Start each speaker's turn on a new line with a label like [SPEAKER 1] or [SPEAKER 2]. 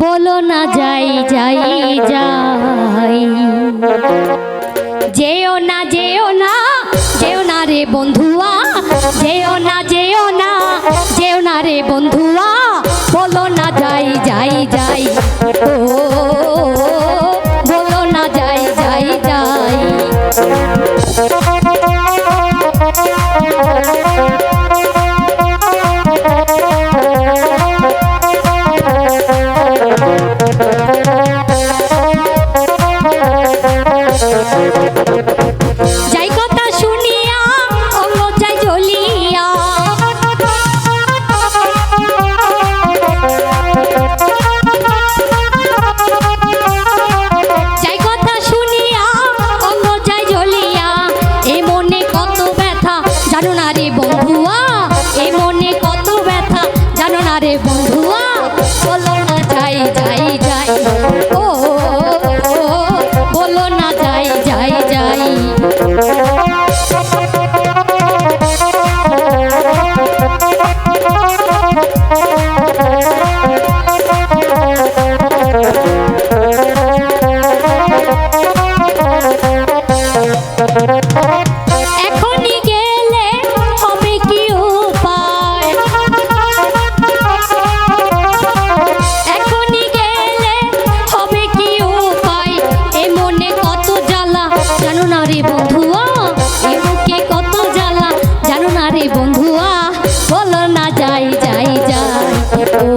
[SPEAKER 1] বলো না যাই যাই যাই। যেও না যেও না যেও না রে বন্ধুয়া, যেও না যেও না যেও না রে বন্ধুয়া, বলো না যাই যাই যাই। ও বলো না যাই যাই যাই। যাই কথা শুনিয়া অঙ্গ যাই জ্বলিয়া, যাই কথা শুনিয়া অঙ্গ যাই জ্বলিয়া, এ মনে কত ব্যথা জানো না রে বন্ধুয়া, এ মনে কত ব্যথা জানো না রে বন্ধুয়া, বলো না যাই যাই যাই। ও বলো না যাই যাই যাই। এখনই গেলে হবে কি উপায়, এখনই গেলে হবে কি উপায়, এ মনে কত জ্বালা জানো না রে বন্ধুয়া, এ বুকে কত জ্বালা জানো না রে বন্ধুয়া, বলো না যাই যাই যাই। ও